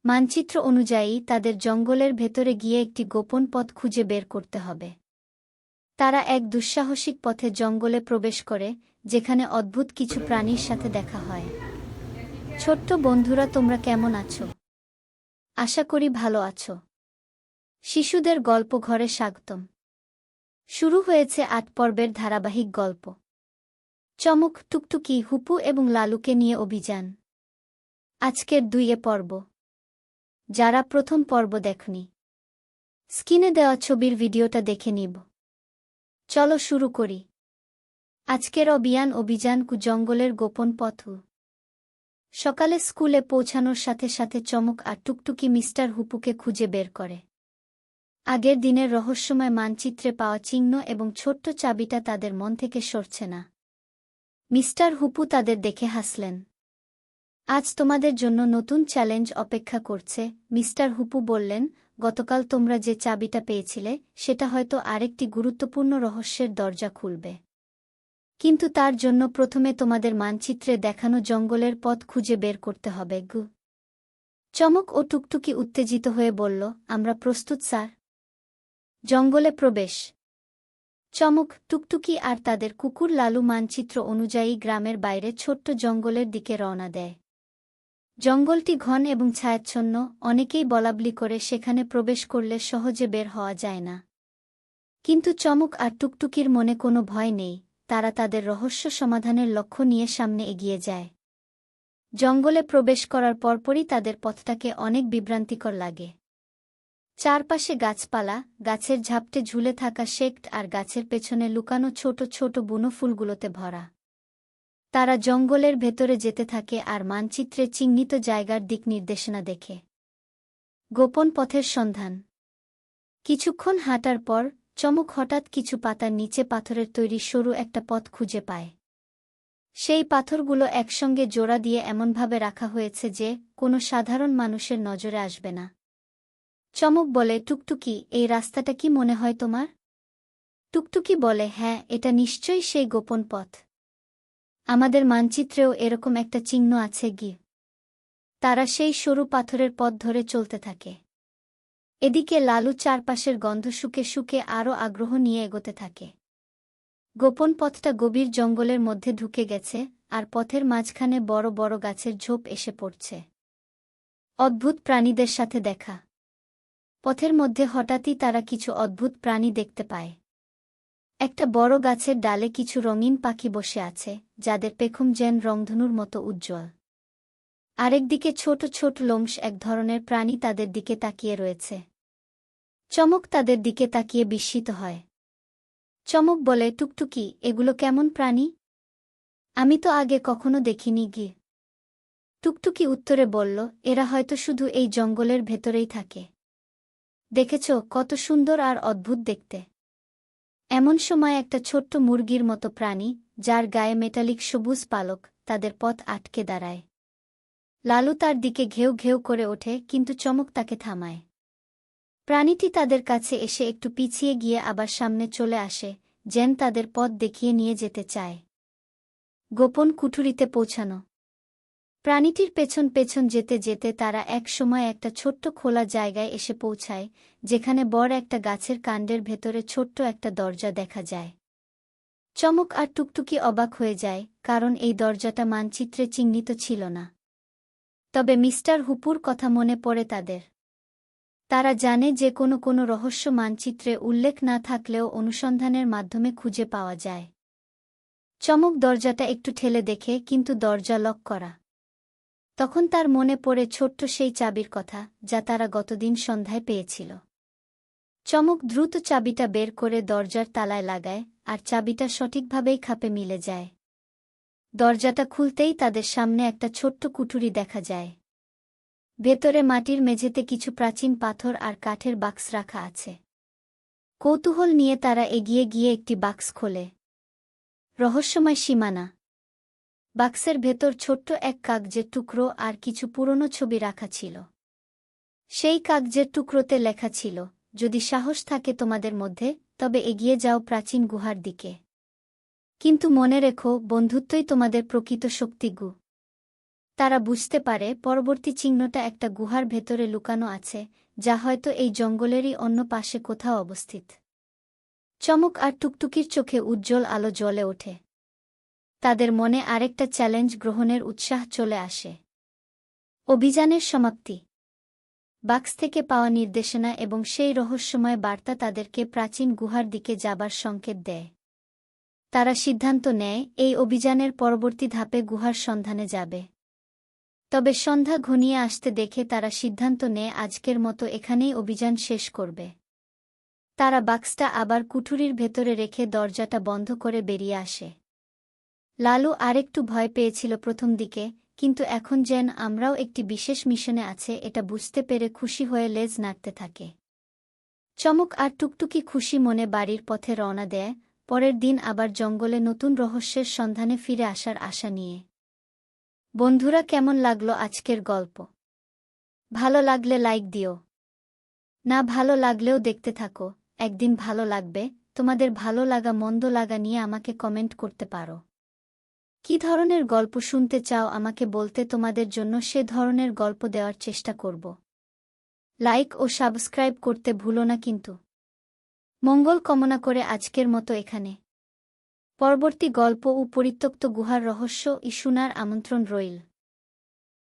মানচিত্র অনুযায়ী তাদের জঙ্গলের ভেতরে গিয়ে একটি গোপন পথ খুঁজে বের করতে হবে। তারা এক দুঃসাহসিক পথে জঙ্গলে প্রবেশ করে, যেখানে অদ্ভুত কিছু প্রাণীর সাথে দেখা হয়। ছোট্ট বন্ধুরা, তোমরা কেমন আছো? আশা করি ভালো আছো। শিশুদের গল্প ঘরে স্বাগতম। শুরু হয়েছে ৮ পর্বের ধারাবাহিক গল্প চমক, টুকটুকি, হুপু এবং লালুকে নিয়ে অভিযান। আজকের ২ পর্ব। যারা প্রথম পর্ব দেখনি, স্ক্রিনে দেওয়া ছবির ভিডিওটা দেখে নিব। চলো শুরু করি। আজকের অভিযান জঙ্গলের গোপন পথ। সকালে স্কুলে পৌঁছানোর সাথে সাথে চমক আর টুকটুকি মিস্টার হুপুকে খুঁজে বের করে। আগের দিনের রহস্যময় মানচিত্রে পাওয়া চিহ্ন এবং ছোট্ট চাবিটা তাদের মন থেকে সরছে না। মিস্টার হুপু তাদের দেখে হাসলেন। আজ তোমাদের জন্য নতুন চ্যালেঞ্জ অপেক্ষা করছে, মিস্টার হুপু বললেন। গতকাল তোমরা যে চাবিটা পেয়েছিলে সেটা হয়তো আরেকটি গুরুত্বপূর্ণ রহস্যের দরজা খুলবে। কিন্তু তার জন্য প্রথমে তোমাদের মানচিত্রে দেখানো জঙ্গলের পথ খুঁজে বের করতে হবে। চমক ও টুকটুকি উত্তেজিত হয়ে বলল, আমরা প্রস্তুত স্যার। জঙ্গলে প্রবেশ। চমক, টুকটুকি আর তাদের কুকুর লালু মানচিত্র অনুযায়ী গ্রামের বাইরে ছোট্ট জঙ্গলের দিকে রওনা দেয়। জঙ্গলটি ঘন এবং ছায়াচ্ছন্ন, অনেকেই বলাবলি করে সেখানে প্রবেশ করলে সহজে বের হওয়া যায় না। কিন্তু চমক আর টুকটুকির মনে কোনো ভয় নেই, তারা তাদের রহস্য সমাধানের লক্ষ্য নিয়ে সামনে এগিয়ে যায়। জঙ্গলে প্রবেশ করার পরপরই তাদের পথটাকে অনেক বিভ্রান্তিকর লাগে। চারপাশে গাছপালা, গাছের ঝাপটে ঝুলে থাকা শেকট আর গাছের পেছনে লুকানো ছোট ছোট বুনো ফুলগুলোতে ভরা। তারা জঙ্গলের ভেতরে যেতে থাকে আর মানচিত্রে চিহ্নিত জায়গার দিক নির্দেশনা দেখে। গোপন পথের সন্ধান। কিছুক্ষণ হাঁটার পর চমক হঠাৎ কিছু পাতার নিচে পাথরের তৈরি সরু একটা পথ খুঁজে পায়। সেই পাথরগুলো একসঙ্গে জোড়া দিয়ে এমনভাবে রাখা হয়েছে যে কোনো সাধারণ মানুষের নজরে আসবে না। চমক বলে, টুকটুকি, এই রাস্তাটা কি মনে হয় তোমার? টুকটুকি বলে, হ্যাঁ, এটা নিশ্চয়ই সেই গোপন পথ। আমাদের মানচিত্রেও এরকম একটা চিহ্ন আছে। তারা সেই সরু পাথরের পথ ধরে চলতে থাকে। এদিকে লালু চারপাশের গন্ধ শুকে শুকে আরও আগ্রহ নিয়ে এগোতে থাকে। গোপন পথটা গভীর জঙ্গলের মধ্যে ঢুকে গেছে, আর পথের মাঝখানে বড় বড় গাছের ঝোপ এসে পড়ছে। অদ্ভুত প্রাণীদের সাথে দেখা। পথের মধ্যে হঠাৎই তারা কিছু অদ্ভুত প্রাণী দেখতে পায়। একটা বড় গাছের ডালে কিছু রঙিন পাখি বসে আছে, যাদের পেখম যেন রংধনুর মতো উজ্জ্বল। আরেকদিকে ছোট ছোট লোমশ এক ধরনের প্রাণী তাদের দিকে তাকিয়ে রয়েছে। চমক তাদের দিকে তাকিয়ে বিস্মিত হয়। চমক বলে, টুকটুকি, এগুলো কেমন প্রাণী? আমি তো আগে কখনো দেখিনি। টুকটুকি উত্তরে বলল, এরা হয়তো শুধু এই জঙ্গলের ভেতরেই থাকে। দেখেছ, কত সুন্দর আর অদ্ভুত দেখতে। এমন সময় একটা ছোট্ট মুরগির মতো প্রাণী, যার গায়ে মেটালিক সবুজ পালক, তাদের পথ আটকে দাঁড়ায়। লালু তার দিকে ঘেউ ঘেউ করে ওঠে, কিন্তু চমক তাকে থামায়। প্রাণীটি তাদের কাছে এসে একটু পিছিয়ে গিয়ে আবার সামনে চলে আসে, যেন তাদের পথ দেখিয়ে নিয়ে যেতে চায়। গোপন কুঠুরিতে পৌঁছানো। প্রাণীটির পেছন পেছন যেতে যেতে তারা এক সময় একটা ছোট্ট খোলা জায়গায় এসে পৌঁছায়, যেখানে বড় একটা গাছের কাণ্ডের ভেতরে ছোট্ট একটা দরজা দেখা যায়। চমক আর টুকটুকি অবাক হয়ে যায়, কারণ এই দরজাটা মানচিত্রে চিহ্নিত ছিল না। তবে মিস্টার হুপুর কথা মনে পড়ে তাদের। তারা জানে যে কোনো রহস্য মানচিত্রে উল্লেখ না থাকলেও অনুসন্ধানের মাধ্যমে খুঁজে পাওয়া যায়। চমক দরজাটা একটু ঠেলে দেখে, কিন্তু দরজা লক করা। তখন তার মনে পড়ে ছোট্ট সেই চাবির কথা, যা তারা গতদিন সন্ধ্যায় পেয়েছিল। চমক দ্রুত চাবিটা বের করে দরজার তালায় লাগায়, আর চাবিটা সঠিকভাবেই খাপে মিলে যায়। দরজাটা খুলতেই তাদের সামনে একটা ছোট্ট কুঠুরি দেখা যায়। ভেতরে মাটির মেঝেতে কিছু প্রাচীন পাথর আর কাঠের বাক্স রাখা আছে। কৌতূহল নিয়ে তারা এগিয়ে গিয়ে একটি বাক্স খোলে। রহস্যময় সীমানা। বাক্সের ভেতর ছোট্ট এক কাগজের টুকরো আর কিছু পুরনো ছবি রাখা ছিল। সেই কাগজের টুকরোতে লেখা ছিল, যদি সাহস থাকে তোমাদের মধ্যে, তবে এগিয়ে যাও প্রাচীন গুহার দিকে। কিন্তু মনে রেখো, বন্ধুত্বই তোমাদের প্রকৃত শক্তি। তারা বুঝতে পারে পরবর্তী চিহ্নটা একটা গুহার ভেতরে লুকানো আছে, যা হয়তো এই জঙ্গলেরই অন্য পাশে কোথাও অবস্থিত। চমক আর টুকটুকির চোখে উজ্জ্বল আলো জ্বলে ওঠে। তাদের মনে আরেকটা চ্যালেঞ্জ গ্রহণের উৎসাহ চলে আসে। অভিযানের সমাপ্তি। বাক্স থেকে পাওয়া নির্দেশনা এবং সেই রহস্যময় বার্তা তাদেরকে প্রাচীন গুহার দিকে যাবার সংকেত দেয়। তারা সিদ্ধান্ত নেয় এই অভিযানের পরবর্তী ধাপে গুহার সন্ধানে যাবে। তবে সন্ধ্যা ঘনিয়ে আসতে দেখে তারা সিদ্ধান্ত নেয় আজকের মতো এখানেই অভিযান শেষ করবে। তারা বাক্সটা আবার কুঠুরির ভেতরে রেখে দরজাটা বন্ধ করে বেরিয়ে আসে। লালু আরেকটু ভয় পেয়েছিল প্রথম দিকে, কিন্তু এখন যেন আমরাও একটি বিশেষ মিশনে আছে এটা বুঝতে পেরে খুশি হয়ে লেজ নাড়তে থাকে। চমক আর টুকটুকি খুশি মনে বাড়ির পথে রওনা দেয়, পরের দিন আবার জঙ্গলে নতুন রহস্যের সন্ধানে ফিরে আসার আশা নিয়ে। বন্ধুরা, কেমন লাগলো আজকের গল্প? ভালো লাগলে লাইক দিও। না ভালো লাগলেও দেখতে থাকো, একদিন ভালো লাগবে। তোমাদের ভালো লাগা মন্দ লাগা নিয়ে আমাকে কমেন্ট করতে পারো। কী ধরনের গল্প শুনতে চাও আমাকে বলতে তোমাদের জন্য সে ধরনের গল্প দেওয়ার চেষ্টা করব। লাইক ও সাবস্ক্রাইব করতে ভুলো না কিন্তু। মঙ্গল কামনা করে আজকের মতো এখানে। পরবর্তী গল্প ও পরিত্যক্ত গুহার রহস্য শোনার আমন্ত্রণ রইল।